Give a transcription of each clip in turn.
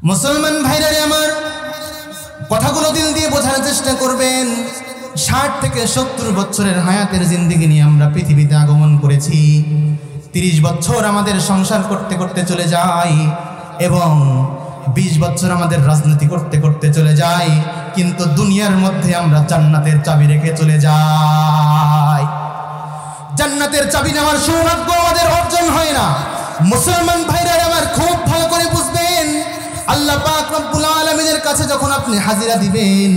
মুসলমান ভাইরা আমার কথাগুলো দিল দিয়ে বোঝার চেষ্টা করবেন। 60 থেকে 70 বছরের হায়াতের জিন্দেগি নিয়ে আমরা পৃথিবীতে আগমন করেছি। 30 বছর আমাদের সংসার করতে করতে চলে যায় এবং 20 বছর আমাদের রাজনীতি করতে করতে চলে যায়, কিন্তু দুনিয়ার মধ্যে আমরা জান্নাতের চাবি রেখে চলে যাই। জান্নাতের চাবি নেওয়ার সৌভাগ্য আমাদের অর্জন হয় না। মুসলমান ভাইরা আমার খুব ভালো করে বুঝবেন, আল্লাহ পাক রব্বুল আলামিনের কাছে যখন আপনি হাজিরা দিবেন,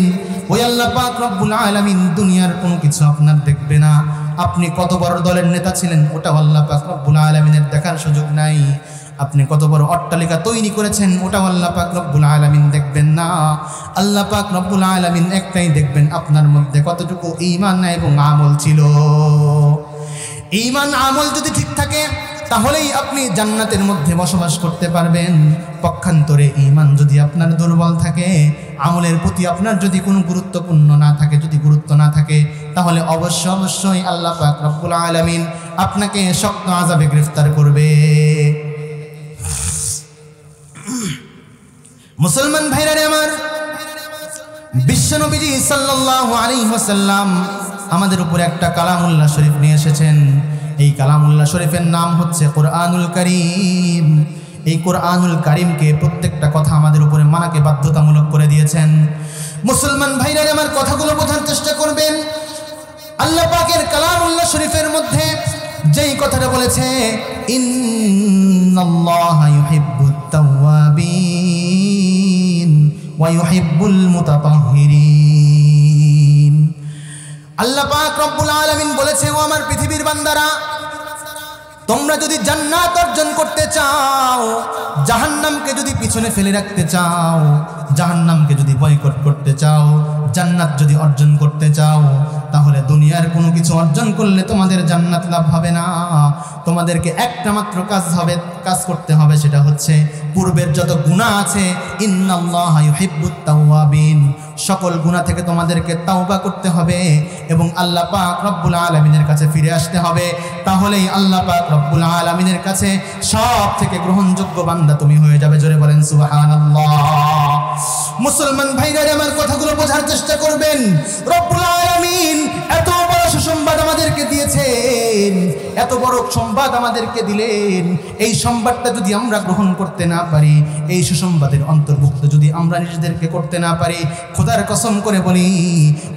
ওই আল্লাহ পাক রব্বুল আলামিন দুনিয়ার কোনো কিছু আপনার দেখবে না। আপনি কত বড় দলের নেতা ছিলেন ওটা আল্লাহ পাক রব্বুল আলামিনের দেখার সুযোগ নাই। আপনি কত বড় অট্টালিকা তৈরি করেছেন ওটা আল্লাহ পাক রব্বুল আলামিন দেখবেন না। আল্লাহ পাক রব্বুল আলামিন একটাই দেখবেন, আপনার মধ্যে কতটুকু ঈমান এবং আমল ছিল। ঈমান আমল যদি ঠিক থাকে তাহলেই আপনি জান্নাতের মধ্যে বসবাস করতে পারবেন। পক্ষান্তরে ঈমান যদি আপনার দুর্বল থাকে, আমলের প্রতি আপনার যদি কোনো গুরুত্ব না থাকে তাহলে অবশ্যই আল্লাহ পাক রব্বুল আলামিন আপনাকে শক্ত আযাবে গ্রেফতার করবে। মুসলমান ভাইরা আমার, বিশ্বনবীজি সাল্লাল্লাহু আলাইহি ওয়াসাল্লাম আমাদের উপরে একটা কালামুল্লাহ শরীফ নিয়ে এসেছেন। এই কালামুল্লাহ শরীফের নাম হচ্ছে কোরআনুল কারীম। এই কোরআনুল কারীমকে প্রত্যেকটা কথা আমাদের উপরে মানাকে বাধ্যতামূলক করে দিয়েছেন। মুসলমান ভাইরা আমার কথাগুলো বোঝার চেষ্টা করবেন। আল্লাহ পাকের কালামুল্লাহ শরীফের মধ্যে যেই কথাটা বলেছে, ইন্নাল্লাহা ইউহিব্বুত তাওয়াবিন ওয়া ইউহিব্বুল মুতাতাহহিরিন। আল্লাহ পাক রব্বুল আলামিন বলেছে, ও আমার পৃথিবীর বান্দারা, তোমরা যদি জান্নাত অর্জন করতে চাও, জাহান্নামকে যদি পিছনে ফেলে রাখতে চাও, জাহান্নামকে যদি বয়কট করতে চাও, জান্নাত যদি অর্জন করতে চাও, তাহলে দুনিয়ার কোনো কিছু অর্জন করলে তোমাদের জান্নাত লাভ হবে না। তোমাদেরকে একটা মাত্র কাজ করতে হবে, সেটা হচ্ছে পূর্বের যত গুনাহ আছে, ইন্নাল্লাহা ইউহিব্বুত তাওয়াবিন, সকল গুনাহ থেকে তোমাদেরকে তাওবা করতে হবে এবং আল্লাহ পাক রব্বুল আলামিনের কাছে ফিরে আসতে হবে। তাহলেই আল্লাহ পাক রব্বুল আলামিনের কাছে সব থেকে গ্রহণযোগ্য বান্দা তুমি হয়ে যাবে। জোরে বলেন সুবহানাল্লাহ। মুসলমান ভাইরা আমার কথাগুলো বোঝার চেষ্টা করবেন। রব্বুল আলামিন এত বড় সুসংবাদ আমাদেরকে দিয়েছেন, এত বড় সংবাদ আমাদেরকে দিলেন। এই সংবাদটা যদি আমরা গ্রহণ করতে না পারি, এই সুসংবাদের অন্তর্ভুক্ত যদি আমরা নিজেদেরকে করতে না পারি, খোদার কসম করে বলি,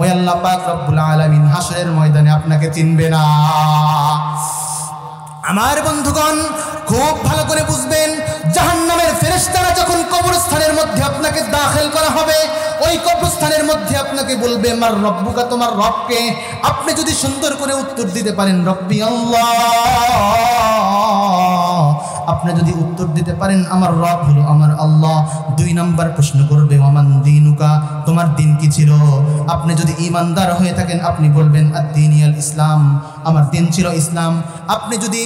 ওই আল্লাহ পাক রব্বুল আলামিন হাসরের ময়দানে আপনাকে চিনবে না। আমার বন্ধুগণ খুব ভালো করে বুঝবেন, জাহান্নামের ফেরেশতারা যখন কবরস্থানের মধ্যে আপনাকে দাখিল করা হবে, ওই কবরস্থানের মধ্যে আপনাকে বলবে, মার রব্বুকা, তোমার রবকে। আপনি যদি সুন্দর করে উত্তর দিতে পারেন রব্বি আল্লাহ, আপনি যদি উত্তর দিতে পারেন আমার রব হলো আমার আল্লাহ, 2 নম্বর প্রশ্ন করবে, ওয়ামান দীনুকা, তোমার দিন কি ছিল? আপনি যদি ঈমানদার হয়ে থাকেন আপনি বলবেন আদ-দীনিয়াল ইসলাম, আমার দিন ছিল ইসলাম। আপনি যদি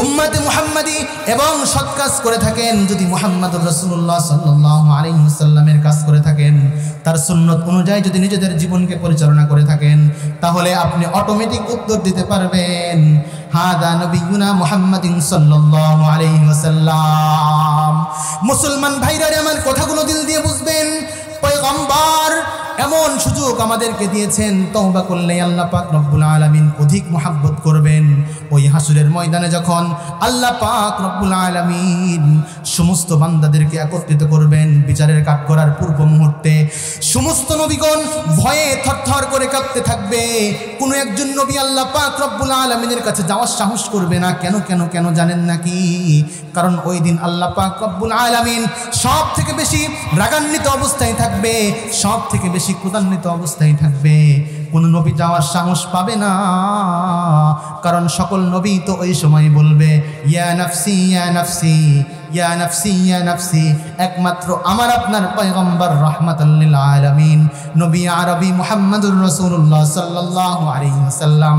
উম্মতে মুহাম্মাদি এবং সৎ কাজ করে থাকেন, যদি মুহাম্মদুর রাসূলুল্লাহ সাল্লাল্লাহু আলাইহি ওয়াসাল্লামের কাজ করে থাকেন, তার সুন্নত অনুযায়ী যদি নিজেদের জীবনকে পরিচালনা করে থাকেন, তাহলে আপনি অটোমেটিক উত্তর দিতে পারবেন, হাদা নবিয়ুনা মুহাম্মাদিন সাল্লাল্লাহু আলাইহি ওয়াসাল্লাম। মুসলমান ভাইরা আমার কথাগুলো দিল দিয়ে বুঝবেন। পয়গম্বর এমন সুযোগ আমাদেরকে দিয়েছেন, তওবা করলে আল্লাহ পাক রব্বুল আলামিন অধিক মহব্বত করবেন। ওই হাসরের ময়দানে যখন আল্লাহ পাক রব্বুল আলামিন সমস্ত বান্দাদেরকে একত্রিত করবেন বিচারের কাঠগড়ার পূর্ব মুহূর্তে, সমস্ত নবীগণ ভয়ে থরথর করে কাঁপতে থাকবে। কোনো একজন নবী আল্লাহ পাক রব্বুল আলামিনের কাছে যাওয়ার সাহস করবে না। কেন জানেন নাকি? কারণ ওই দিন আল্লাহ পাক রব্বুল আলামিন সব থেকে বেশি রাগান্বিত অবস্থায় থাকবে, সব থেকে বেশি ক্রোধান্বিত অবস্থায় থাকবে। কোন নবী যাওয়ার সাহস পাবে না, কারণ সকল নবী তো ওই সময় বলবে, ইয়া নাফসি ইয়া নাফসি ইয়া নাফসি ইয়া নাফসি। একমাত্র আমার আপনার পয়গম্বর রাহমাতাল লিল আলামিন নবী আরবি মুহাম্মদুর রাসূলুল্লাহ সাল্লাল্লাহু আলাইহি ওয়াসাল্লাম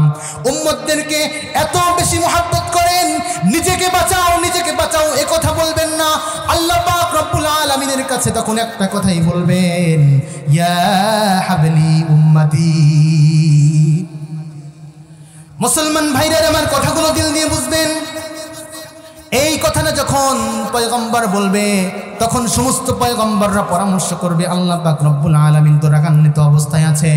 উম্মতদেরকে এত বেশি মহব্বত করেন, নিজেকে বাঁচাও এ কথা বলবেন না। আল্লাহ পাক রব্বুল আলামিনের কাছে তখন একটা কথাই বলবেন, ইয়া হাবলি উম্মতি। মুসলমান ভাইরা আমার কথাগুলো দিল দিয়ে বুঝবেন। এই কথাটা যখন পয়গম্বর বলবে, তখন সমস্ত পয়গম্বররা পরামর্শ করবে, আল্লাহ পাক রব্বুল আলামিন তো রাগান্বিত অবস্থায় আছে,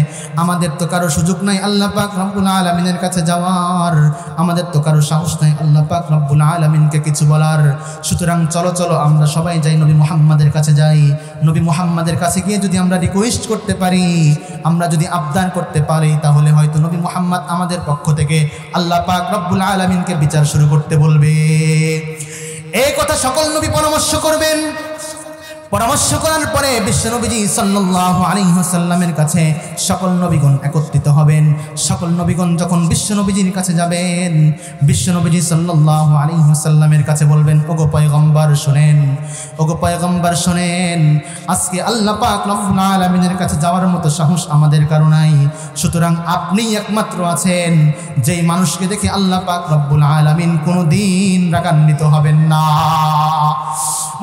আমাদের তো কারো সুযোগ নাই আল্লাহ পাক রব্বুল আলামিনের কাছে যাওয়ার, আমাদের তো কারো সাহস নাই আল্লাহ পাক রব্বুল আলামিনকে কিছু বলার। সুতরাং চলো চলো আমরা সবাই যাই নবী মুহাম্মাদের কাছে যাই। নবী মুহাম্মাদের কাছে গিয়ে যদি আমরা রিকোয়েস্ট করতে পারি, আমরা যদি আবদার করতে পারি, তাহলে হয়তো নবী মুহাম্মদ আমাদের পক্ষ থেকে আল্লাহ পাক রব্বুল আলামিনকে বিচার শুরু করতে বলবে। এই কথা সকল নবী পরামর্শ করবেন। পরামর্শ করার পরে বিশ্বনবীজি সাল্লাল্লাহু আলাইহি ওয়াসাল্লামের কাছে সকল নবীগণ একত্রিত হবেন। সকল নবীগণ যখন বিশ্বনবীজির কাছে যাবেন, বিশ্বনবীজি সাল্লাল্লাহু আলাইহি ওয়াসাল্লামের কাছে বলবেন, ওগো পয়গম্বর শুনেন, ওগো পয়গম্বর শুনেন, আজকে আল্লাহ পাক রব্বুল আলামিনের কাছে যাওয়ার মতো সাহস আমাদের কারো নাই। সুতরাং আপনিই একমাত্র আছেন যেই মানুষকে দেখে আল্লাহ পাক রব্বুল আলামিন কোনোদিন রাগান্বিত হবেন না।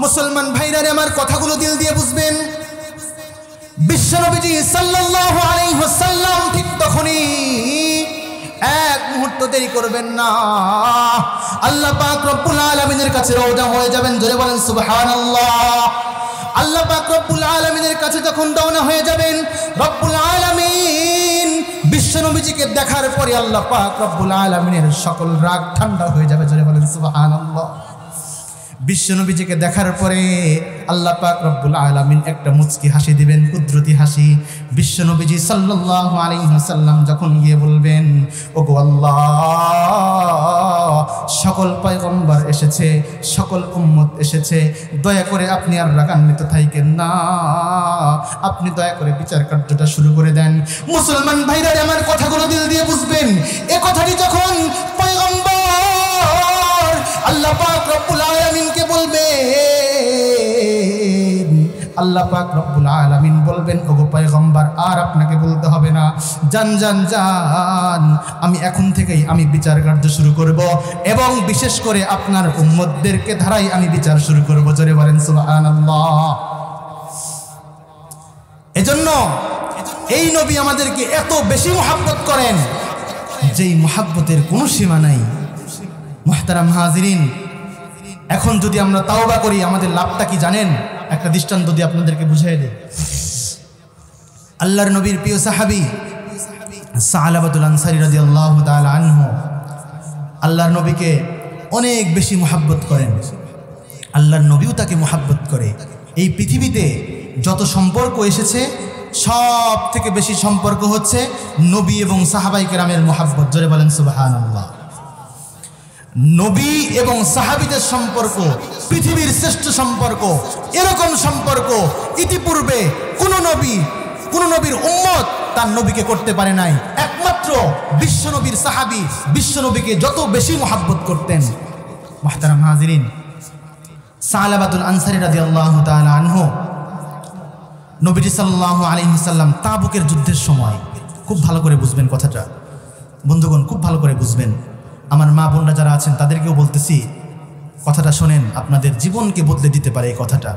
মুসলমান ভাইরা আমার কথাগুলো দিল দিয়ে বুঝবেন। বিশ্বনবীজি সাল্লাল্লাহু আলাইহি ওয়াসাল্লাম ঠিক তখনই এক মুহূর্ত দেরি করবেন না, আল্লাহ পাক রব্বুল আলামিনের কাছে রওনা হয়ে যাবেন। জোরে বলেন সুবহানাল্লাহ। আল্লাহ পাক রব্বুল আলামিনের কাছে যখন রওনা হয়ে যাবেন, রব্বুল আলামিন বিশ্বনবীজিকে দেখার পরে আল্লাহ পাক রব্বুল আলামিনের সকল রাগ ঠান্ডা হয়ে যাবে। জোরে বলেন সুবহানাল্লাহ। বিশ্বনবীজিকে দেখার পরে আল্লাহ পাক রব্বুল আলামিন একটা মুচকি হাসি দিবেন, কুদরতি হাসি। বিশ্বনবীজি সাল্লাল্লাহু আলাইহি ওয়াসাল্লাম যখন গিয়ে বলবেন, ওগো আল্লাহ, সকল পয়গম্বর এসেছে, সকল উম্মত এসেছে, দয়া করে আপনি আর রাগান্বিত থাকেন না, আপনি দয়া করে বিচার কার্যটা শুরু করে দেন। মুসলমান ভাইরা আমার কথাগুলো দিল দিয়ে বুঝবেন। এ কথাটি যখন পয়গম্বর আল্লাহ পাক রব্বুল আলামিনকে বলবেন, আল্লাহ পাক রব্বুল আলামিন বলবেন, ওগো পয়গম্বর আর আপনাকে বলতে হবে না, যান যান যান, আমি এখন থেকেই আমি বিচার কার্য শুরু করব এবং বিশেষ করে আপনার উম্মতদেরকে ধারাই আমি বিচার শুরু করব। জোরে বলেন সুবহানাল্লাহ। এজন্য এই নবী আমাদেরকে এত বেশি মুহাব্বত করেন, যেই মুহাব্বতের কোনো সীমা নাই। মুহতারাম হাজিরিন, এখন যদি আমরা তাওবা করি আমাদের লাভটা কি জানেন? একটা দৃষ্টান্ত দিয়ে আপনাদেরকে বুঝিয়ে দেই। আল্লাহর নবীর প্রিয় সাহাবী সালাবাতুল আনসারী রাদিয়াল্লাহু তাআলা আনহু আল্লাহর নবীকে অনেক বেশি মুহাব্বত করেন, আল্লাহর নবীও তাকে মুহাব্বত করে। এই পৃথিবীতে যত সম্পর্ক এসেছে সব থেকে বেশি সম্পর্ক হচ্ছে নবী এবং সাহাবায়ে কেরামের মুহাব্বত। জোরে বলেন সুবহানাল্লাহ। নবী এবং সাহাবীদের সম্পর্ক পৃথিবীর শ্রেষ্ঠ সম্পর্ক। এরকম সম্পর্ক ইতিপূর্বে কোন নবীর উম্মত তার নবীকে করতে পারে নাই। একমাত্র বিশ্বনবীর সাহাবী বিশ্বনবীকে যত বেশি মুহাব্বত করতেন। মুহতারাম হাজিরিন, সালাবাতুল আনসারী রাদিয়াল্লাহু তাআলা আনহু নবীজি সাল্লাল্লাহু আলাইহি ওয়াসাল্লাম তাবুকের যুদ্ধের সময়, খুব ভালো করে বুঝবেন কথাটা বন্ধুগণ, খুব ভালো করে বুঝবেন। আমার মা বোনরা যারা আছেন তাদেরকেও বলতেছি, কথাটা শোনেন, আপনাদের জীবনকে বদলে দিতে পারে এই কথাটা।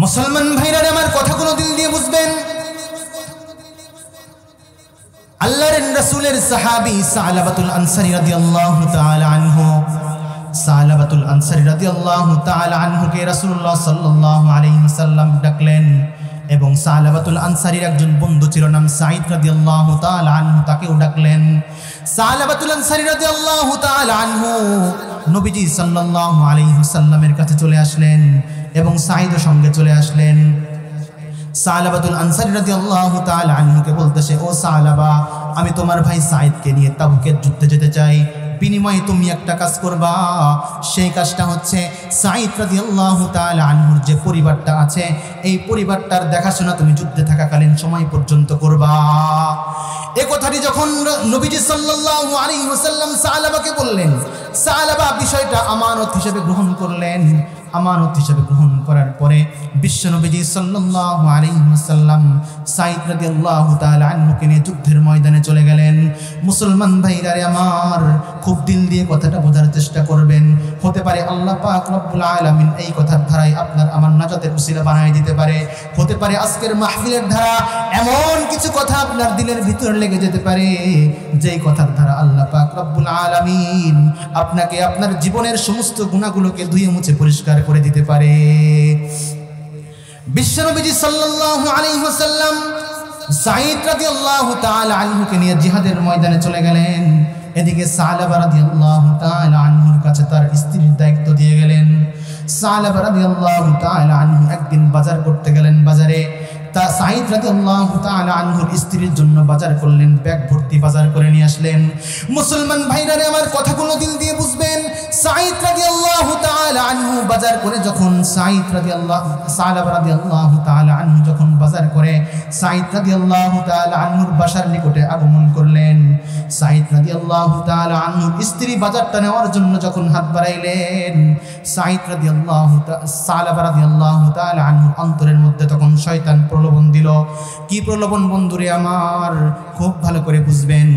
মুসলমান ভাইরা আমার কথাগুলো দিল দিয়ে বুঝবেন। আল্লাহর রাসূলের সাহাবী সালাবাতুল আনসারী রাদিয়াল্লাহু তাআলা আনহু, সালাবাতুল আনসারী রাদিয়াল্লাহু তাআলা আনহুকে রাসূলুল্লাহ সাল্লাল্লাহু আলাইহি ওয়াসাল্লাম ডাকলেন এবং সালাবাতুল আনসারীর একজন বন্ধু ছিল নাম সাঈদ রাদিয়াল্লাহু তাআলা আনহু, তাকেও ডাকলেন। সালাবাতুল আনসারী রাদিয়াল্লাহু তাআলা আনহু নবীজি সাল্লাল্লাহু আলাইহি ওয়াসাল্লামের কাছে চলে আসলেন এবং সাঈদও সঙ্গে চলে আসলেন। সালাবাতুল আনসারী রাদিয়াল্লাহু তাআলা আনহুকে বলতেছে, ও সালাবা, আমি তোমার ভাই সাঈদকে নিয়ে তাবুকের যুদ্ধে যেতে চাই, বিনিময়ে তুমি একটা কাজ করবা। সেই কাজটা হচ্ছে সাঈদ রাদিয়াল্লাহু তাআলা আনহুর যে পরিবারটা আছে এই পরিবারটার দেখাশোনা তুমি যুদ্ধে থাকাকালীন সময় পর্যন্ত করবা। এই কথাটি যখন নবীজি সাল্লাল্লাহু আলাইহি ওয়াসাল্লাম সালাবাকে বললেন, সালাবা বিষয়টা আমানত হিসেবে গ্রহণ করলেন। আমানত হিসেবে গ্রহণ করার পরে বিশ্বনবীজি সাল্লাল্লাহু আলাইহি ওয়াসাল্লাম সাঈদ রাদিয়াল্লাহু তাআলা আনহুকে নিয়ে যুদ্ধের ময়দানে চলে গেলেন। মুসলমান ভাইরা আমার খুব দিল দিয়ে কথাটা বোঝার চেষ্টা করবেন। হতে পারে আল্লাহ পাক রব্বুল আলামিন এই কথার ধারায় আপনার আমার নাজাতের উসিলা বানায় দিতে পারে। হতে পারে আজকের মাহফিলের ধারা এমন কিছু কথা আপনার দিলের ভিতরে লেগে যেতে পারে যেই কথার ধারা আল্লাহ পাক রব্বুল আলামিন আপনাকে আপনার জীবনের সমস্ত গুনাহগুলোকে ধুয়ে মুছে পরিষ্কার করে দিতে পারে। বিশ্বনবীজি সাল্লাল্লাহু আলাইহি ওয়াসাল্লাম সাঈদ রাদিয়াল্লাহু তাআলা আনহুকে নিয়ে জিহাদের ময়দানে চলে গেলেন। এদিকে সালাবা রাদিয়াল্লাহু তাআলা আনহুর কাছে তার স্ত্রীর দায়িত্ব দিয়ে গেলেন। সালাবা রাদিয়াল্লাহু তাআলা আনহু একদিন বাজার করতে গেলেন। বাজারে তা সাঈদ রাদিয়াল্লাহু তাআলা আনহুর স্ত্রীর জন্য বাজার করলেন, ব্যাগ ভর্তি বাজার করে নিয়ে আসলেন। মুসলমান ভাইরা আমার কথাগুলো দিল দিয়ে বুঝবেন। সাঈদ রাদিয়াল্লাহু তাআলা আনহু বাজার করে যখন সালাবা রাদিয়াল্লাহু তাআলা আনহু যখন বাজার করে সাঈদ রাদিয়াল্লাহু তাআলা আনহুর বাসার নিকটে আগমন করলেন। সাঈদ রাদিয়াল্লাহু তাআলা আনহুর স্ত্রী বাজারটা নেওয়ার জন্য যখন হাত বাড়াইলেন, সালাবা রাদিয়াল্লাহু তাআলা আনহুর অন্তরের মধ্যে তখন শয়তান প্রলোভন দিল। কি প্রলোভন বন্ধুরে আমার, খুব ভালো করে বুঝবেন।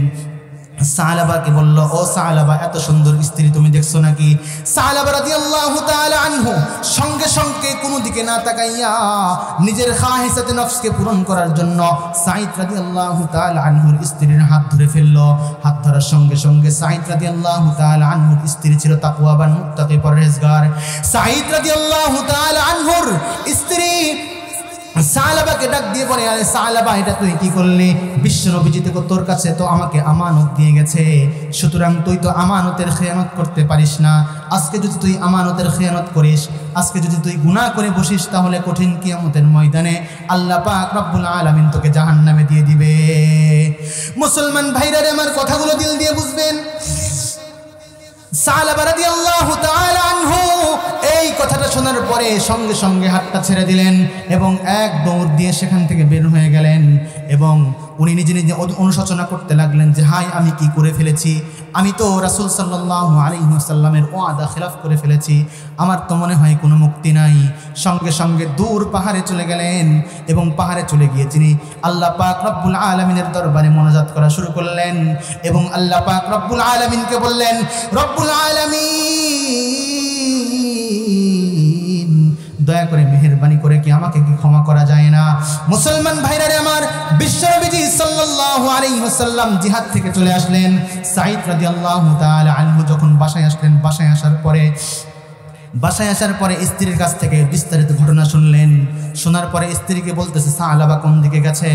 সালাবাকে বলল, ও সালাবা, এত সুন্দর স্ত্রী তুমি দেখছো নাকি? সালাবা রাদিয়াল্লাহু তাআলা আনহু সঙ্গে সঙ্গে কোনো দিকে না তাকাইয়া নিজের খাহিসাতে নফসকে পূরণ করার জন্য সাঈদ রাদিয়াল্লাহু তাআলা আনহুর স্ত্রীর হাত ধরে ফেলল। হাত ধরার সঙ্গে সঙ্গে সাঈদ রাদিয়াল্লাহু তাআলা আনহুর স্ত্রী ছিল তাকওয়াবান, মুত্তাকি, পরহেজগার। সাঈদ রাদিয়াল্লাহু তাআলা আনহুর স্ত্রী সালাবাকে ডাক দিয়ে বলে, আরে সালাবা, এটা তুই কি করলি? বিশ্বনবীজি তো তোর কাছে তো আমাকে আমানত দিয়ে গেছে, সুতরাং তুই তো আমানতের খেয়ানত করতে পারিস না। আজকে যদি তুই আমানতের খেয়ানত করিস, আজকে যদি তুই গুনাহ করে বসিস, তাহলে কঠিন কিয়ামতের ময়দানে আল্লাহ পাক রব্বুল আলামিন তোকে জাহান্নামে দিয়ে দিবে। মুসলমান ভাইরা আমার কথাগুলো দিল দিয়ে বুঝবেন। সালাবা রাদিয়াল্লাহু তাআলা আনহু এই কথাটা শোনার পরে সঙ্গে সঙ্গে হাতটা ছেড়ে দিলেন এবং এক দৌড় দিয়ে সেখান থেকে বের হয়ে গেলেন। এবং উনি নিজে নিজে অনুশোচনা করতে লাগলেন যে হায়, আমি কি করে ফেলেছি? আমি তো রাসূল সাল্লাল্লাহু আলাইহি ওয়াসাল্লামের ওয়াদা খেলাফ করে ফেলেছি, আমার তো মনে হয় কোনো মুক্তি নাই। সঙ্গে সঙ্গে দূর পাহাড়ে চলে গেলেন এবং পাহাড়ে চলে গিয়ে তিনি আল্লাহ পাক রব্বুল আলামিনের দরবারে মোনাজাত করা শুরু করলেন এবং আল্লাহ পাক রব্বুল আলামিনকে বললেন, রব্বুল আলামিন, দয়া করে মেহেরবানি করে কি আমাকে কি ক্ষমা করা যায় না? মুসলমান ভাইরা আমার, বিশ্বনবীজি সাল্লাল্লাহু আলাইহি ওয়াসাল্লাম জিহাদ থেকে চলে আসলেন। সাঈদ রাদিয়াল্লাহু তাআলা আনহু যখন বাসায় আসলেন, বাসায় আসার পরে স্ত্রীর কাছ থেকে বিস্তারিত ঘটনা শুনলেন। শোনার পরে স্ত্রীকে বলতেছে, সালাবা কোন দিকে গেছে?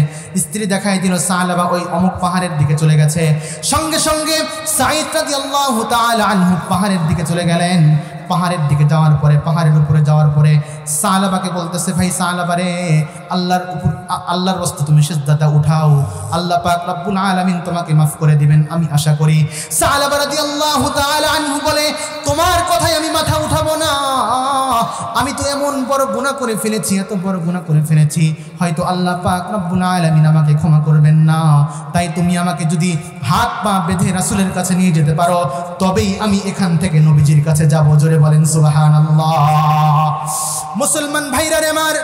স্ত্রী দেখাই দিল সালাবা ওই অমুক পাহাড়ের দিকে চলে গেছে। সঙ্গে সঙ্গে সাঈদ রাদিয়াল্লাহু তাআলা আনহু পাহাড়ের দিকে চলে গেলেন। পাহাড়ের দিকে যাওয়ার পরে, পাহাড়ের উপরে যাওয়ার পরে সালাবাকে বলতেছে, ভাই সালাবা রে, আল্লাহর ওয়াস্তে তুমি সিজদাটা উঠাও, আল্লাহ পাক রব্বুল আলামিন তোমাকে মাফ করে দিবেন আমি আশা করি। সালাবা রাদিয়াল্লাহু তাআলা আনহু বলে, তোমার কথায় আমি মাথা উঠাবো না, আমি তো এমন বড় গুনাহ করে ফেলেছি, এত বড় গুনাহ করে ফেলেছি, হয়তো আল্লাহ পাক রব্বুল আলামিন আমাকে ক্ষমা করবেন না। তাই তুমি আমাকে যদি হাত পা বেঁধে রাসূলের কাছে নিয়ে যেতে পারো, তবেই আমি এখান থেকে নবীজির কাছে যাব। জোরে বলেন সুবহানাল্লাহ। মুসলমান ভাইরা আমার,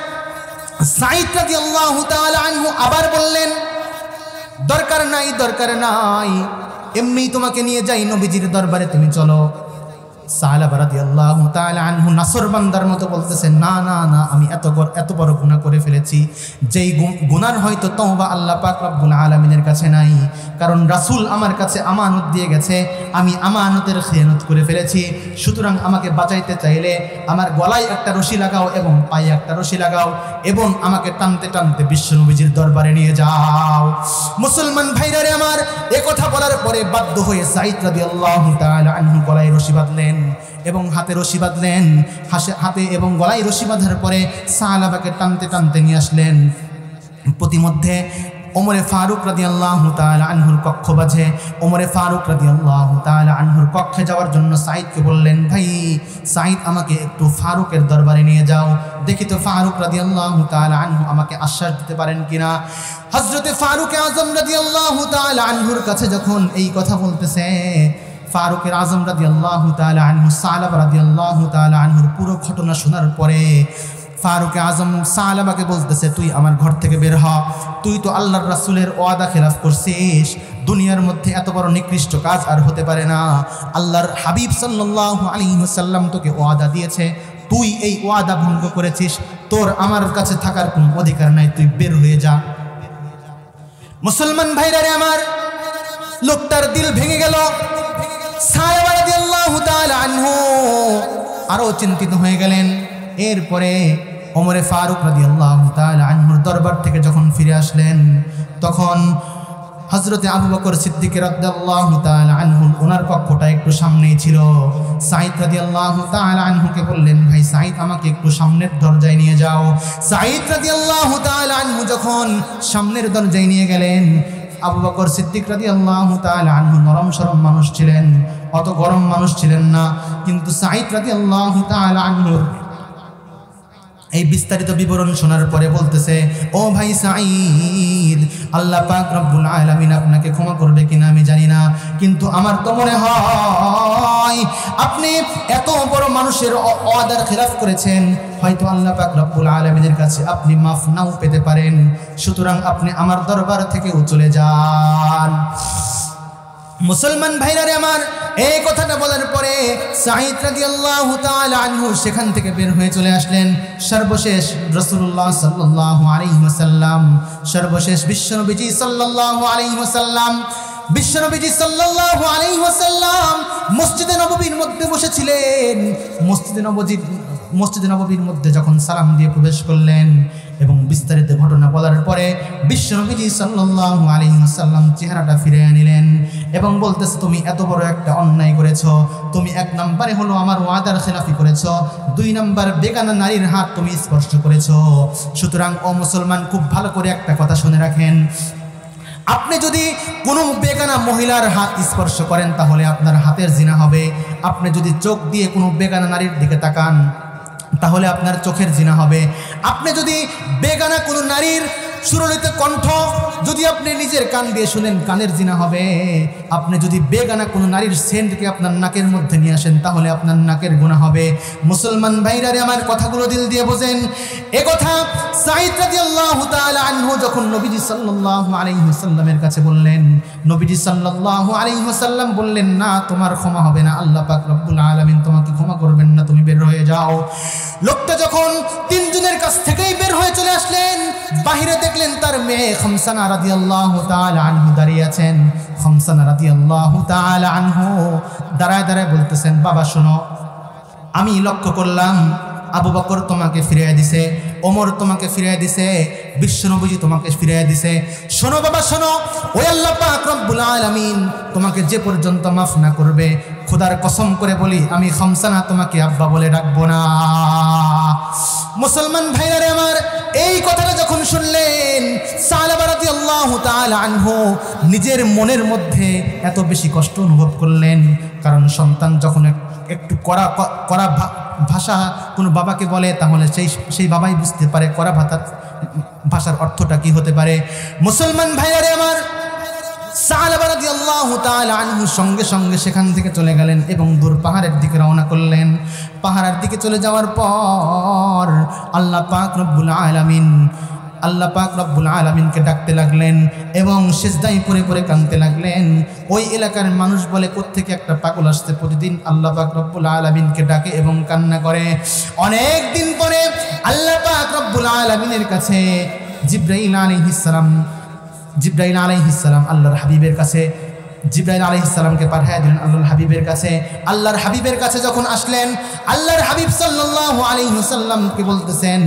সাঈদ রাদিয়াল্লাহু তাআলা আনহু আবার বললেন, দরকার নাই, এমনি তোমাকে নিয়ে যাই নবীজির দরবারে, তুমি চলো। সালাবা রাদিয়াল্লাহু তাআলা আনহু নাসর বান্দার মতো বলতেছেন, না না না, আমি এত বড় গুনাহ করে ফেলেছি, যেই গুনার হয়তো তওবা আল্লাহ পাক রব্বুল আলামিনের কাছে নাই, কারণ রাসূল আমার কাছে আমানত দিয়ে গেছে, আমি আমানতের খেয়ানত করে ফেলেছি। সুতরাং আমাকে বাঁচাইতে চাইলে আমার গলায় একটা রশি লাগাও এবং পায়ে একটা রশি লাগাও এবং আমাকে টানতে টানতে বিশ্বনবীজির দরবারে নিয়ে যাও। মুসলমান ভাইরা আমার, এ কথা বলার পরে বাধ্য হয়ে সাঈদ রাদিয়াল্লাহু তাআলা আনহু গলায় রশি বাঁধলেন এবং হাতে রশি বাঁধলেন। হাতে এবং গলায় রশি বাঁধার পরে সালাবাকে টানতে টানতে নিয়ে আসলেন। প্রতিমধ্যে ওমরে ফারুক রাদিয়াল্লাহু তাআলা আনহুর কক্ষ বাজে। ওমরে ফারুক রাদিয়াল্লাহু তাআলা আনহুর কক্ষে যাওয়ার জন্য সাঈদকে বললেন, ভাই সাঈদ, আমাকে একটু ফারুকের দরবারে নিয়ে যাও, দেখি তো ফারুক রাদিয়াল্লাহু তাআলা আনহু আমাকে আশ্বাস দিতে পারেন কিনা। হযরতে ফারুক আযম রাদিয়াল্লাহু তাআলা আনহুর কাছে যখন এই কথা বলতেছে, ফারুকের আজম রাদিয়াল্লাহু তাআলা আনহু সালাবা রাদিয়াল্লাহু তাআলা আনহুর পুরো ঘটনা শোনার পরে ফারুকে আজম সালাবাকে বলতেছে, তুই আমার ঘর থেকে বের হ, তুই তো আল্লাহর রাসূলের ওয়াদা খেলাফ করছিস, দুনিয়ার মধ্যে এত বড় নিকৃষ্ট কাজ আর হতে পারে না। আল্লাহর হাবিব সাল্লাল্লাহু আলাইহি ওয়াসাল্লাম তোকে ওয়াদা দিয়েছে, তুই এই ওয়াদা ভঙ্গ করেছিস, তোর আমার কাছে থাকার কোনো অধিকার নাই, তুই বের হয়ে যা। মুসলমান ভাইরা আমার, লোকটার দিল ভেঙে গেল। সালাবা রাদিয়াল্লাহু তাআলা আনহু আরও চিন্তিত হয়ে গেলেন। এরপরে ওমরে ফারুক রাদিয়াল্লাহু তাআলা আনহুর দরবার থেকে যখন ফিরে আসলেন, তখন হযরতে আবু বকর সিদ্দিক রাদিয়াল্লাহু তাআলা আনহু ওনার কক্ষটা একটু সামনেই ছিল। সাঈদ রাদিয়াল্লাহু তাআলা আনহুকে বললেন, ভাই সাঈদ, আমাকে একটু সামনের দরজায় নিয়ে যাও। সাঈদ রাদিয়াল্লাহু তাআলা আনহু যখন সামনের দরজায় নিয়ে গেলেন, আবু বকর সিদ্দিক রাদিয়াল্লাহু তাআলা আনহু নরম সরম মানুষ ছিলেন, অত গরম মানুষ ছিলেন না। কিন্তু সাঈদ রাদিয়াল্লাহু তাআলা আনহু এই বিস্তারিত বিবরণ শোনার পরে বলতেছে, ও ভাই সাঈদ, আল্লাহ পাক রব্বুল আলামিন আপনাকে ক্ষমা করবে কিনা আমি জানি না, কিন্তু আমার তো মনে হয় আপনি এত বড় মানুষের ওয়াদার খেলাফ করেছেন, হয়তো আল্লাহ পাক রব্বুল আলামিনের কাছে আপনি মাফ নাও পেতে পারেন, সুতরাং আপনি আমার দরবার থেকেও চলে যান। মুসলমান ভাইরারে আমার, এই কথাটা বলার পরে সাঈদ রাদিয়াল্লাহু তাআলা আনহু সেখান থেকে বের হয়ে চলে আসলেন। সর্বশেষ রাসূলুল্লাহ সাল্লাল্লাহু আলাইহি ওয়াসাল্লাম, সর্বশেষ বিশ্বনবীজি সাল্লাল্লাহু আলাইহি ওয়াসাল্লাম, বিশ্বনবীজি সাল্লাল্লাহু আলাইহি ওয়াসাল্লাম মসজিদে নববীর মধ্যে বসেছিলেন। মসজিদে নববীর মধ্যে যখন সালাম দিয়ে প্রবেশ করলেন এবং বিস্তারিত ঘটনা বলার পরে বিশ্বনবীজি সাল্লাল্লাহু আলাইহি ওয়াসাল্লাম চেহারাটা ফিরিয়ে নিলেন এবং বলতেছে, তুমি এত বড় একটা অন্যায় করেছো। তুমি এক নম্বরে হলো আমার ওয়াদার খেলাফি করেছো, দুই নম্বর বেগানা নারীর হাত তুমি স্পর্শ করেছো। সুতরাং ও মুসলমান, খুব ভালো করে একটা কথা শুনে রাখেন, আপনি যদি কোনো বেগানা মহিলার হাত স্পর্শ করেন তাহলে আপনার হাতের জিনা হবে। আপনি যদি চোখ দিয়ে কোনো বেগানা নারীর দিকে তাকান তাহলে আপনার চোখের জিনা হবে। আপনি যদি বেগানা কোনো নারীর সুরলিত কণ্ঠ যদি আপনি নিজের কান দিয়ে শুনেন, কানের জিনা হবে। আপনি যদি বেগানা কোনো নারীর সেন্টকে আপনার নাকের মধ্যে নিয়ে আসেন তাহলে আপনার নাকের গুনাহ হবে। মুসলমান ভাইরারে আমার, কথাগুলো দিল দিয়ে বোঝেন। এ কথা সাঈদ রাদিয়াল্লাহু তাআলা আনহু যখন নবীজি সাল্লাল্লাহু আলাইহি ওয়াসাল্লামের কাছে বললেন, নবীজি সাল্লাল্লাহু আলাইহি ওয়াসাল্লাম বললেন, না, তোমার ক্ষমা হবে না, আল্লাহ পাক রব্বুল আলামিন তোমাকে ক্ষমা করবেন না, তুমি বের হয়ে যাও। লোকটা যখন তিনজনের কাছ থেকেই বের হয়ে চলে আসলেন, বাহিরে দেখলেন তার মেয়ে খামসানা রাদিয়াল্লাহু তাআলা আনহু দাঁড়িয়ে আছেন। খামসানা রাদিয়াল্লাহু তাআলা আনহু দাঁড়ায় দাঁড়ায় বলতেছেন, বাবা শোনো, আমি লক্ষ্য করলাম আবু বকর তোমাকে ফিরিয়ে দিছে, ওমর তোমাকে ফিরিয়ে দিছে, বিশ্বনবীজি তোমাকে ফিরিয়ে দিছে। শোনো বাবা শোনো, ওই আল্লাহ পাক রব্বুল আলামিন তোমাকে যে পর্যন্ত মাফ না করবে, খোদার কসম করে বলি আমি খামসানা তোমাকে আব্বা বলে ডাকবো না। মুসলমান ভাইরা আমার, এই কথাটা যখন শুনলেন সালাবা রাদিয়াল্লাহু তাআলা আনহু নিজের মনের মধ্যে এত বেশি কষ্ট অনুভব করলেন, কারণ সন্তান যখন একটু কড়া ভাষা কোনো বাবাকে বলে তাহলে সেই বাবাই বুঝতে পারে কড়া ভাষার অর্থটা কি হতে পারে। মুসলমান ভাইরা আমার, সালাবা রাদিয়াল্লাহু তাআলা আনহু সঙ্গে সঙ্গে সেখান থেকে চলে গেলেন এবং দূর পাহাড়ের দিকে রওনা করলেন। পাহাড়ের দিকে চলে যাওয়ার পর আল্লাহ পাক রব্বুল আলামিনকে ডাকতে লাগলেন এবং সিজদায় পড়ে পড়ে কাঁদতে লাগলেন। ওই এলাকার মানুষ বলে, কোত্থেকে একটা পাগল আসছে, প্রতিদিন আল্লাহ পাক রব্বুল আলামিনকে ডাকে এবং কান্না করে। অনেক দিন পরে আল্লাহ পাক রব্বুল আলামিনের কাছে জিবরাইল আলাইহিস সালাম আল্লাহর হাবিবের কাছে, জিবরাইল আলাইহিস সালামকে পাঠিয়ে দিলেন আল্লাহর হাবিবের কাছে। আল্লাহর হাবিবের কাছে যখন আসলেন, আল্লাহর হাবিব সাল্লাল্লাহু আলাইহি ওয়াসাল্লামকে বলতেছেন,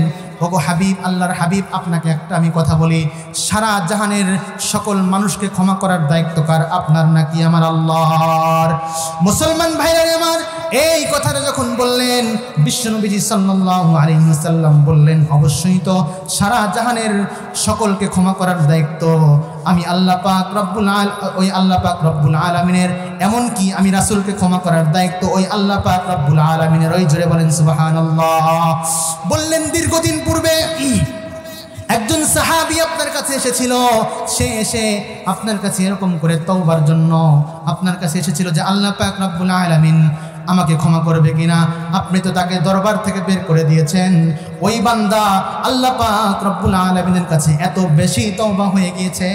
ওগো হাবিব, আল্লাহর হাবিব, আপনাকে একটা আমি কথা বলি, সারা জাহানের সকল মানুষকে ক্ষমা করার দায়িত্ব কার, আপনার নাকি আমার আল্লাহর? মুসলমান ভাইরা আমার, এই কথাটা যখন বললেন বিশ্বনবীজি সাল্লাল্লাহু আলাইহি ওয়াসাল্লাম বললেন, অবশ্যই তো সারা জাহানের সকলকে ক্ষমা করার দায়িত্ব আমি আল্লাহ পাক রব্বুল আলামিনের, এমন কি আমি রাসূলকে ক্ষমা করার দায়িত্ব ওই আল্লাহ পাক রব্বুল আলামিনের। ওই জোরে বলেন সুবহানাল্লাহ। বললেন, দীর্ঘদিন পূর্বে একজন সাহাবী আপনার কাছে এসেছিল, সে এসে আপনার কাছে এরকম করে তওবার জন্য আপনার কাছে এসেছিল যে আল্লাহ পাক রব্বুল আলামিন আমাকে ক্ষমা করবে কিনা। আপনি তো তাকে দরবার থেকে বের করে দিয়েছেন। ওই বান্দা আল্লাহ পাক রব্বুল আলামিনের কাছে এত বেশি তওবা হয়ে গিয়েছে,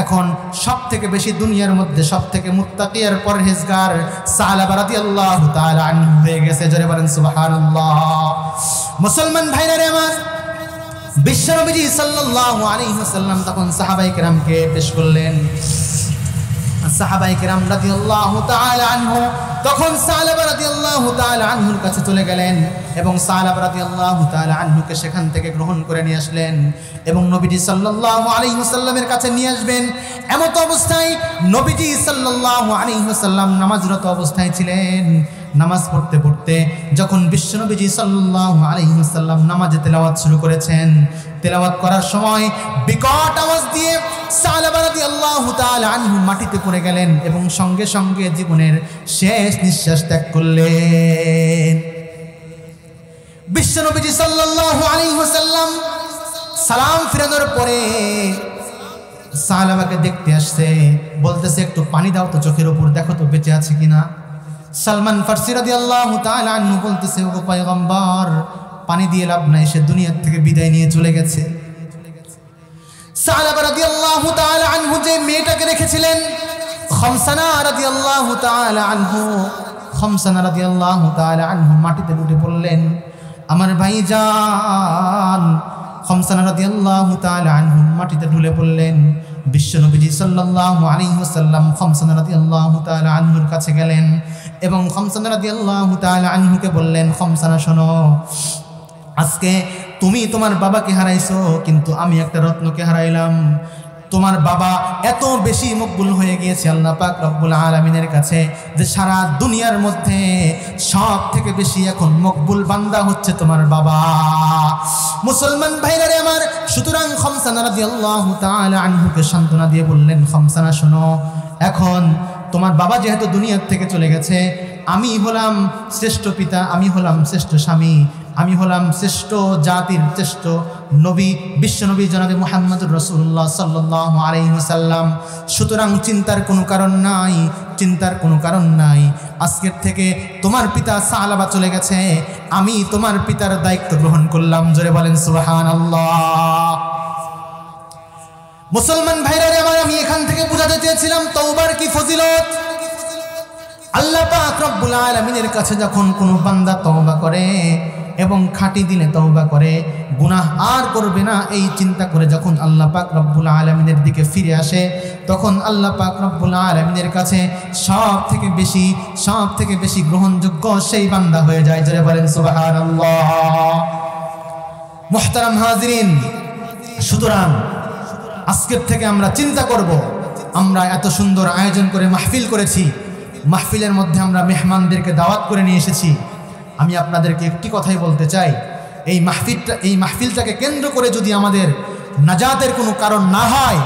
এখন সব থেকে বেশি দুনিয়ার মধ্যে সব থেকে মুত্তাকি আর পরহেজগার সালাবা রাদিয়াল্লাহু তাআলা আনহু হয়ে গেছে। জোরে বলেন সুবহানাল্লাহ। মুসলমান ভাইরা আমার, বিশ্বনবীজি সাল্লাল্লাহু আলাইহি ওয়াসাল্লাম তখন সাহাবায়ে কেরামকে পেশ করলেন। সাহাবায়ে কেরাম রাদিয়াল্লাহু তাআলা আনহু তখন সালাবা রাদিয়াল্লাহু তাআলা আনহুর কাছে চলে গেলেন এবং সালাবা রাদিয়াল্লাহু তাআলা আনহুকে সেখান থেকে গ্রহণ করে নিয়ে আসলেন এবং নবীজি সাল্লাল্লাহু আলাইহি ওয়াসাল্লামের কাছে নিয়ে আসবেন। এমত অবস্থায় নবীজি সাল্লাল্লাহু আলাইহি ওয়াসাল্লাম নামাজরত অবস্থায় ছিলেন। নামাজ পড়তে পড়তে যখন বিশ্বনবীজি সাল্লাল্লাহু আলাইহি ওয়াসাল্লাম নামাজে তেলাওয়াত শুরু করেছেন, তেলাওয়াত করার সময় বিকট আওয়াজ দিয়ে সালাবা রাদিয়াল্লাহু তাআলা আনহু মাটিতে পড়ে গেলেন এবং সঙ্গে সঙ্গে জীবনের শেষ নিঃশ্বাস ত্যাগ করলেন। বিশ্বনবীজি সাল্লাল্লাহু আলাইহি ওয়াসাল্লাম সালাম ফিরানোর পরে সালাবাকে দেখতে আসছে, বলতেছে একটু পানি দাও তো চোখের উপর, দেখো তো বেঁচে আছে কিনা। সালমান ফারসি রাদিয়াল্লাহু তাআলা আনহু বলতেছে, ওগো পয়গম্বর, পানি দিয়ে লাভ নাই, সে দুনিয়া থেকে বিদায় নিয়ে চলে গেছে। সালাবা রাদিয়াল্লাহু তাআলা আনহু যে মেয়েটাকে রেখেছিলেন খামসানা রাদিয়াল্লাহু তাআলা আনহু, খামসানা রাদিয়াল্লাহু তাআলা আনহু মাটিতে লুটে পড়লেন। আমার ভাইজান খামসানা রাদিয়াল্লাহু তাআলা আনহু মাটিতে ঢলে পড়লেন। বিশ্বনবীজি সাল্লাল্লাহু আলাইহি ওয়াসাল্লাম খামসানা রাদিয়াল্লাহু তাআলা আনহুর কাছে গেলেন এবং খামসানা রাদিয়াল্লাহু তাআলা আনহুকে বললেন, খামসানা শোনো, আজকে তুমি তোমার বাবাকে হারাইছো, কিন্তু আমি একটা রত্নকে হারাইলাম। তোমার বাবা এত বেশি মকবুল হয়ে গিয়েছে আল্লাহ পাক রব্বুল আলামিনের কাছে যে সারা দুনিয়ার মধ্যে সব থেকে বেশি এখন মকবুল বান্দা হচ্ছে তোমার বাবা। মুসলমান ভাইরা রে আমার, সুতরাং খামসানা রাদিয়াল্লাহু তাআলা আনহুকে সান্ত্বনা দিয়ে বললেন, খামসানা শোনো, এখন তোমার বাবা যেহেতু দুনিয়ার থেকে চলে গেছে, আমি হলাম শ্রেষ্ঠ পিতা, আমি হলাম শ্রেষ্ঠ স্বামী, আমি হলাম শ্রেষ্ঠ জাতির শ্রেষ্ঠ নবী, বিশ্বনবী জনাবে মুহাম্মদুর রাসূলুল্লাহ সাল্লাল্লাহু আলাইহি ওয়াসাল্লাম। সুতরাং চিন্তার কোনো কারণ নাই, চিন্তার কোনো কারণ নাই। আজকের থেকে তোমার পিতা সালাবা চলে গেছে, আমি তোমার পিতার দায়িত্ব গ্রহণ করলাম। জোরে বলেন সুবহানাল্লাহ। মুসলমান ভাইরা আমার, আমি এখান থেকে বোঝাতে চেয়েছিলাম তওবার কি ফজিলত। আল্লাহ পাক রব্বুল আলামিনের কাছে যখন কোনো বান্দা তওবা করে এবং খাঁটি দিলে তওবা করে, গুনাহ আর করবে না এই চিন্তা করে যখন আল্লাহ পাক রব্বুল আলামিনের দিকে ফিরে আসে, তখন আল্লাহ পাক রব্বুল আলামিনের কাছে সব থেকে বেশি গ্রহণযোগ্য সেই বান্দা হয়ে যায়। যারা বলেন সুবহানাল্লাহ। মুহতারাম হাজিরিন, সুতরাং আজকের থেকে আমরা চিন্তা করব, আমরা এত সুন্দর আয়োজন করে মাহফিল করেছি, মাহফিলের মধ্যে আমরা মেহমানদেরকে দাওয়াত করে নিয়ে এসেছি। আমি আপনাদেরকে একটি কথাই বলতে চাই, এই মাহফিলটাকে কেন্দ্র করে যদি আমাদের নাজাতের কোনো কারণ না হয়,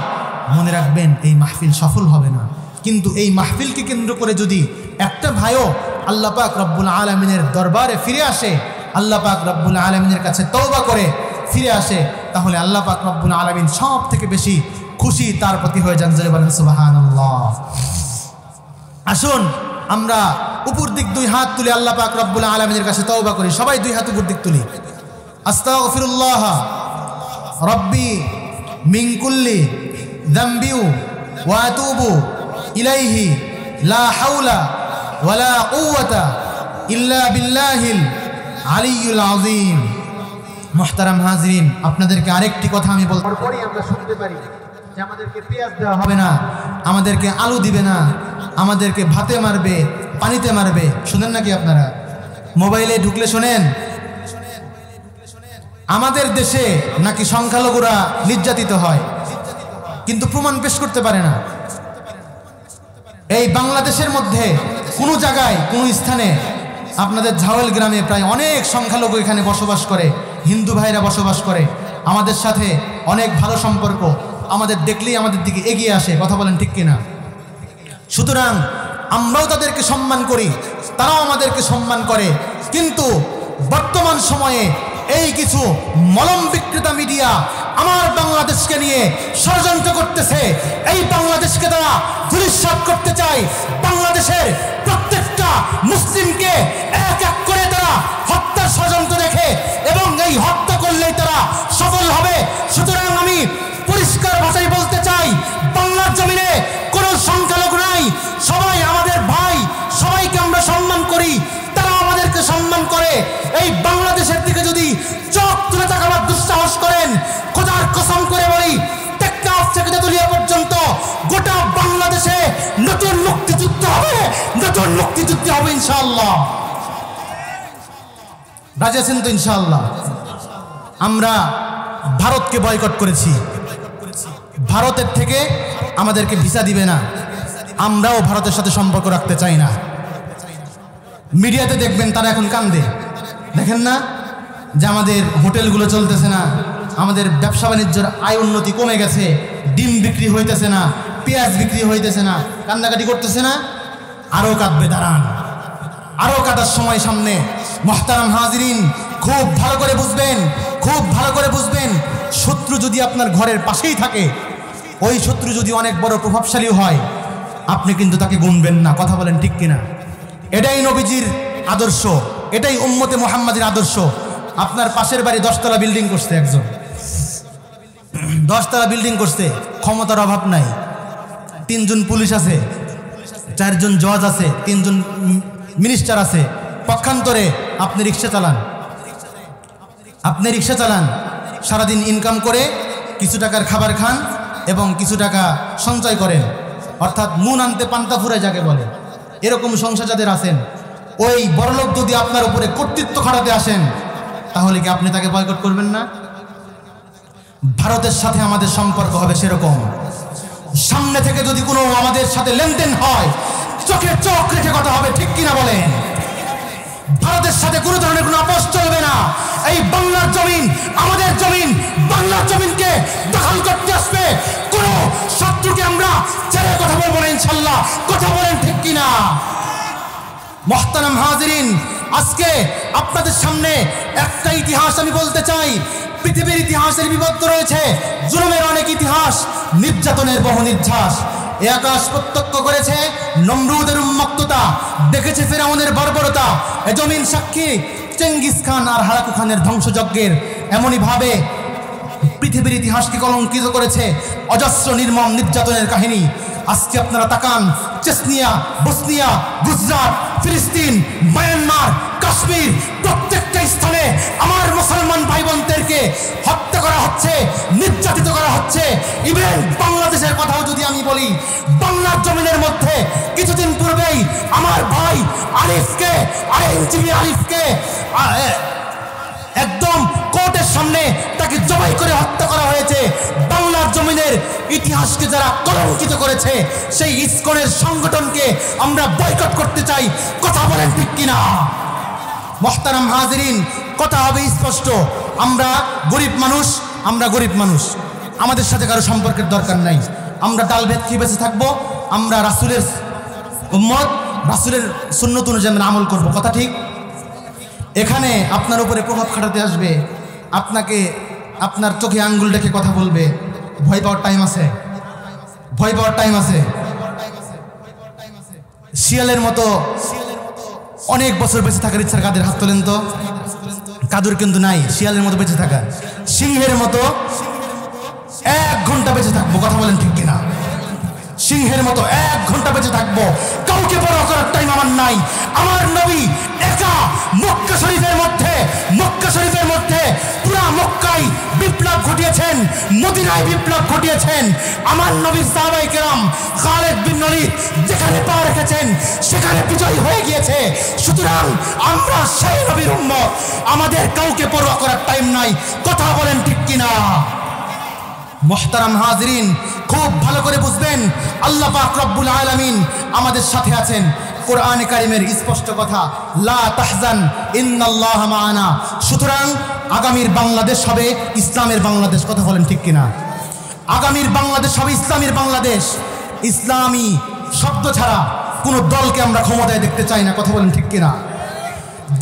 মনে রাখবেন এই মাহফিল সফল হবে না। কিন্তু এই মাহফিলকে কেন্দ্র করে যদি একটা ভাইও আল্লাহ পাক রব্বুল আলামিনের দরবারে ফিরে আসে, আল্লাহ পাক রব্বুল আলামিনের কাছে তওবা করে ফিরে আসে, তাহলে আল্লাহ পাক রব্বুল আলামিন সব থেকে বেশি খুশি তার প্রতি হয়ে যান। জয় বলেন সুবহানাল্লাহ। আসুন আমরা উপর দিক দুই হাত তুলে আল্লাহ পাক রব্বুল আলামিনের কাছে তওবা করি। সবাই দুই হাত উপর দিক তুলি। আস্তাগফিরুল্লাহ রব্বি মিন কুল্লি যামবি ওয়া আতুবু ইলাইহি লা হাওলা ওয়ালা কুওয়াতা ইল্লা বিল্লাহিল আলিয়্যুল আযীম। মুহতারাম হাজিরিন, আপনাদেরকে আরেকটি কথা আমি বলবো, পরে আমরা শুনতে পারি যে আমাদেরকে পেঁয়াজ দেওয়া হবে না, আমাদেরকে আলু দিবে না, আমাদেরকে ভাতে মারবে, পানিতে মারবে। শুনেন নাকি আপনারা? মোবাইলে ঢুকলে শোনেন আমাদের দেশে নাকি সংখ্যালঘুরা নির্যাতিত হয়, কিন্তু প্রমাণ পেশ করতে পারে না। এই বাংলাদেশের মধ্যে কোনো জায়গায় কোনো স্থানে, আপনাদের ঝাওয়াল গ্রামে প্রায় অনেক সংখ্যালঘু এখানে বসবাস করে, হিন্দু ভাইরা বসবাস করে, আমাদের সাথে অনেক ভালো সম্পর্ক, আমাদের দেখলেই আমাদের দিকে এগিয়ে আসে। কথা বলেন ঠিক কিনা? সুতরাং আমরাও তাদেরকে সম্মান করি, তারাও আমাদেরকে সম্মান করে। কিন্তু বর্তমান সময়ে এই কিছু মলম বিক্রেতা মিডিয়া আমার বাংলাদেশকে নিয়ে ষড়যন্ত্র করতেছে। এই বাংলাদেশকে তারা ধূলিসাৎ করতে চায়। বাংলাদেশের প্রত্যেকটা মুসলিমকে এক এক করে তারা হত্যার ষড়যন্ত্র দেখে এবং এই হত্যা করলেই তারা সফল হবে। সুতরাং আমি পরিষ্কার ভাষায় বলতে চাই, বাংলার জমিনে কোনো সংখ্যালঘু নাই, সবাই আমাদের ভাই, সবাইকে আমরা সম্মান করি, তারা আমাদেরকে সম্মান করে। এই বাংলাদেশের দিকে যদি চোখ তুলে তাকাবার দুঃসাহস করেন, খোদার কসম করে বলি, টেকনাফ থেকে তেতুলিয়া পর্যন্ত গোটা বাংলাদেশে নতুন নতুন মুক্তিযুদ্ধ হবে ইনশাআল্লাহ। রাজি আছেন তো ইনশাআল্লাহ? আমরা ভারতকে বয়কট করেছি, ভারতের থেকে আমাদেরকে ভিসা দিবে না, আমরাও ভারতের সাথে সম্পর্ক রাখতে চাই না। মিডিয়াতে দেখবেন তারা এখন কান্দে, দেখেন না যে আমাদের হোটেলগুলো চলতেছে না, আমাদের ব্যবসা বাণিজ্যের আয় উন্নতি কমে গেছে, ডিম বিক্রি হইতেছে না, পেঁয়াজ বিক্রি হইতেছে না, কান্নাকাটি করতেছে না? আরও কাঁদবে, দাঁড়ান, আরও কাটার সময় সামনে। মুহতারাম হাজিরিন, খুব ভালো করে বুঝবেন, খুব ভালো করে বুঝবেন, শত্রু যদি আপনার ঘরের পাশেই থাকে, ওই শত্রু যদি অনেক বড় প্রভাবশালী হয়, আপনি কিন্তু তাকে গুনবেন না। কথা বলেন ঠিক কিনা? এটাই নবীজির আদর্শ, এটাই উম্মতে মুহাম্মাদের আদর্শ। আপনার পাশের বাড়ি 10 তলা বিল্ডিং করছে, একজন 10 তলা বিল্ডিং করছে, ক্ষমতার অভাব নাই, 3 জন পুলিশ আছে, 4 জন জজ আছে, 3 জন মিনিস্টার আছে। পক্ষান্তরে আপনি রিক্সা চালান, আপনি রিক্সা চালান, সারাদিন ইনকাম করে কিছু টাকার খাবার খান এবং কিছু টাকা সঞ্চয় করেন, অর্থাৎ মুন আনতে পান্তা ফুরায় যাকে বলে, এরকম সংসার যাদের আছেন, ওই বড়লোক যদি আপনার উপরে কর্তৃত্ব খাটাতে আসেন, তাহলে কি আপনি তাকে বয়কট করবেন না? ভারতের সাথে আমাদের সম্পর্ক হবে সেরকম। সামনে থেকে যদি কোনো আমাদের সাথে লেনদেন হয়, চোখে চোখ রেখে কথা হবে, ঠিক কিনা বলেন? ভারতের সাথে কোনো ধরনের কোনো আপোষ চলবে না। এই বাংলার জমিন আমাদের জমিন, বাংলার জমিনকে দখল করতে আসবে কোন শত্রুকে আমরা ছেড়ে কথা বলবো না ইনশাআল্লাহ। কথা বলেন ঠিক কিনা? মুহতারাম হাজিরিন, আজকে আপনাদের সামনে একটা ইতিহাস আমি বলতে চাই। পৃথিবীর ইতিহাসের বিবদ্ধ রয়েছে জুলুমের অনেক ইতিহাস, নির্যাতনের বহু নির্যাস। এ আকাশ প্রত্যক্ষ করেছে নমরুদের উন্মত্ততা, দেখেছে ফেরাউনের বর্বরতা। এ জমিন সাক্ষী চেঙ্গিস খান আর হারাকু খানের ধ্বংসযজ্ঞের। এমনই ভাবে পৃথিবীর ইতিহাসকে কলঙ্কিত করেছে অজস্র নির্মম নির্যাতনের কাহিনী। আজকে আপনারা তাকান, চেচনিয়া, বসনিয়া, গুজরাট, ফিলিস্তিন, মায়ানমার, কাশ্মীর, প্রত্যেকটা স্থানে আমার মুসলমান ভাই বোনদেরকে হত্যা করা হচ্ছে, নির্যাতিত করা হচ্ছে। ইভেন বাংলাদেশের কথাও যদি আমি বলি, বাংলার জমিনের মধ্যে কিছুদিন পূর্বেই আমার ভাই আরিফকে, আইনজীবী আরিফকে একদম কোর্টের সামনে তাকে জবাই করে হত্যা করা হয়েছে। বাংলার জমিনের ইতিহাসকে যারা কলঙ্কিত করেছে, সেই ইসকনের সংগঠনকে আমরা বয়কট করতে চাই। কথা বলেন ঠিক কিনা? মুহতারাম হাজিরিন, কথা হবে স্পষ্ট। আমরা গরিব মানুষ, আমরা গরিব মানুষ, আমাদের সাথে কারো সম্পর্কের দরকার নাই। আমরা ডাল ভেদ খেয়ে বেঁচে থাকবো। আমরা রাসূলের উম্মত, রাসূলের সুন্নত অনুযায়ী আমরা আমল করবো। কথা ঠিক? এখানে আপনার উপরে প্রভাব খাটাতে আসবে, আপনাকে আপনার চোখে আঙ্গুল রেখে কথা বলবে, ভয় পাওয়ার টাইম আছে, ভয় পাওয়ার টাইম আছে। শিয়ালের মতো অনেক বছর বেঁচে থাকার ইচ্ছার কাদের হাত তোলেন তো? কাদুর কিন্তু নাই শিয়ালের মতো বেঁচে থাকা। সিংহের মতো 1 ঘন্টা বেঁচে থাকবো। কথা বলেন ঠিক কিনা? সিংহের মতো 1 ঘন্টা বেঁচে থাকবো, কাউকে বড় করার টাইম আমার নাই। আমার নবী একা মক্কা শরীফের মধ্যে পুরা মক্কায় বিপ্লব ঘটিয়েছেন, মদিনায় বিপ্লব ঘটিয়েছেন। আমার নবীর সাহাবায়ে কেরাম খালিদ বিন ওলীদ যেখানে পা রেখেছেন সেখানে বিজয় হয়ে গিয়েছে। সুতরাং আমরা সেই নবীর উম্মত, আমাদের কাউকে পরোয়া করার টাইম নাই। কথা বলেন ঠিক কিনা? মুহতারাম হাজিরিন, খুব ভালো করে বুঝবেন, আল্লাহ পাক রব্বুল আলামিন আমাদের সাথে আছেন। কোরআনে কারিমের স্পষ্ট কথা, লা তাহজান ইন্নাল্লাহা মা'ানা। সুতরাং আগামীর বাংলাদেশ হবে ইসলামের বাংলাদেশ। কথা বলেন ঠিক কিনা? আগামীর বাংলাদেশ হবে ইসলামের বাংলাদেশ। ইসলামী শব্দ ছাড়া কোনো দলকে আমরা ক্ষমতায় দেখতে চাই না। কথা বলেন ঠিক কিনা?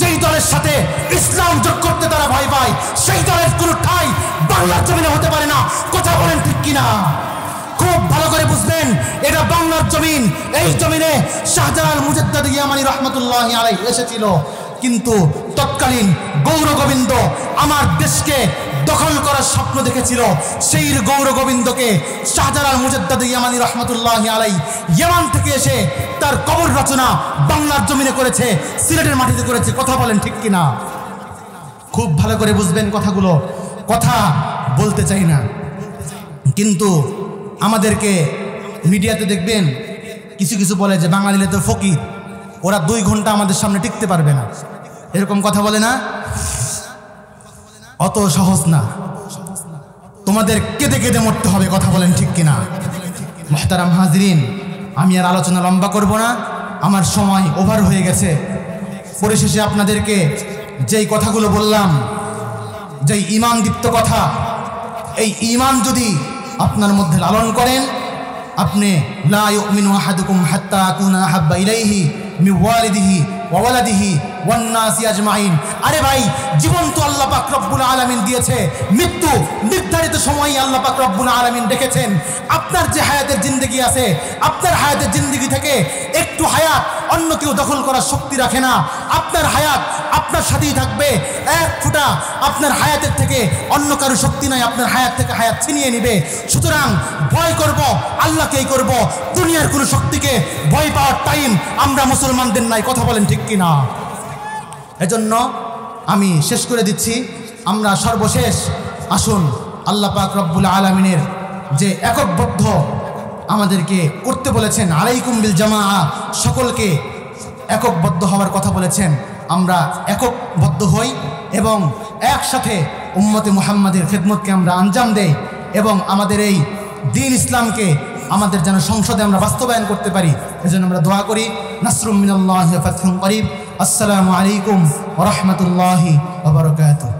যেই দলের সাথে ইসলাম যোগ করতে তারা ভয় পায়, সেই দলের কোনো ঠাঁই বাংলার জমিনে হতে পারে না। কথা বলেন ঠিক কিনা? খুব ভালো করে বুঝবেন, এটা বাংলার জমিন। এই জমিনে শাহজালাল মুজাদ্দিদ ইয়ামানি রাহমাতুল্লাহি আলাইহি এসেছিল, কিন্তু তৎকালীন গৌর গোবিন্দ আমার দেশকে দখল করার স্বপ্ন দেখেছিল। সেই গৌর গোবিন্দকে শাহজালাল মুজাদ্দিদ ইয়ামানি রাহমাতুল্লাহি আলাইহি ইয়ামান থেকে এসে তার কবর রচনা বাংলার জমিনে করেছে, সিলেটের মাটিতে করেছে। কথা বলেন ঠিক কিনা? খুব ভালো করে বুঝবেন কথাগুলো। কথা বলতে চাই না, কিন্তু আমাদেরকে মিডিয়াতে দেখবেন কিছু কিছু বলে যে বাঙালিরা তো ফকির, ওরা 2 ঘন্টা আমাদের সামনে টিকতে পারবে না, এরকম কথা বলে না? অত সহজ না, তোমাদের কেঁদে কেঁদে মরতে হবে, কথা বলেন ঠিক কিনা? মুহতারাম হাজরিন, আমি আর আলোচনা লম্বা করব না, আমার সময় ওভার হয়ে গেছে। পরিশেষে আপনাদেরকে যেই কথাগুলো বললাম, যেই ঈমান দীপ্ত কথা, এই ঈমান যদি আপনার মধ্যে লালন করেন, আপনি লা ইউমিনু আহাদুকুম হাত্তা আকুনা আহাব্বা ইলাইহি মিন ওয়ালিদিহি ওয়া ওয়ালাদিহি ওয়ান নাসি আজমাইন। আরে ভাই, জীবন তো আল্লাহ পাক রব্বুল আলামিন দিয়েছে, মৃত্যু নির্ধারিত সময়ই আল্লাহ পাক রব্বুল আলামিন রেখেছেন। আপনার যে হায়াতের জিন্দেগি আছে, আপনার হায়াতের জিন্দেগি থেকে একটু হায়াত অন্য কেউ দখল করার শক্তি রাখে না। আপনার হায়াত আপনার সাথেই থাকবে, এক ফুটা আপনার হায়াতের থেকে অন্য কারো শক্তি নাই আপনার হায়াত থেকে হায়াত ছিনিয়ে নিবে। সুতরাং ভয় করব আল্লাহকেই করব, দুনিয়ার কোনো শক্তিকে ভয় পাওয়ার টাইম আমরা মুসলমানদের নাই, কথা বলেন ঠিক কিনা? এজন্য আমি শেষ করে দিচ্ছি, আমরা সর্বশেষ আসুন আল্লাহ পাক রব্বুল আলামিনের যে এককবদ্ধ আমাদেরকে করতে বলেছেন, আলাইকুম বিল জামাআ, সকলকে এককবদ্ধ হওয়ার কথা বলেছেন, আমরা এককবদ্ধ হই এবং একসাথে উম্মতে মুহাম্মাদের খেদমতকে আমরা আঞ্জাম দেই এবং আমাদের এই দ্বীন ইসলামকে আমাদের যেন সংসদে আমরা বাস্তবায়ন করতে পারি, এজন্য আমরা দোয়া করি। নাসরুম মিনাল্লাহি ওয়া ফাতহুন করিব। আসসালামু আলাইকুম ওয়া রাহমাতুল্লাহি ওয়া বারাকাতুহু।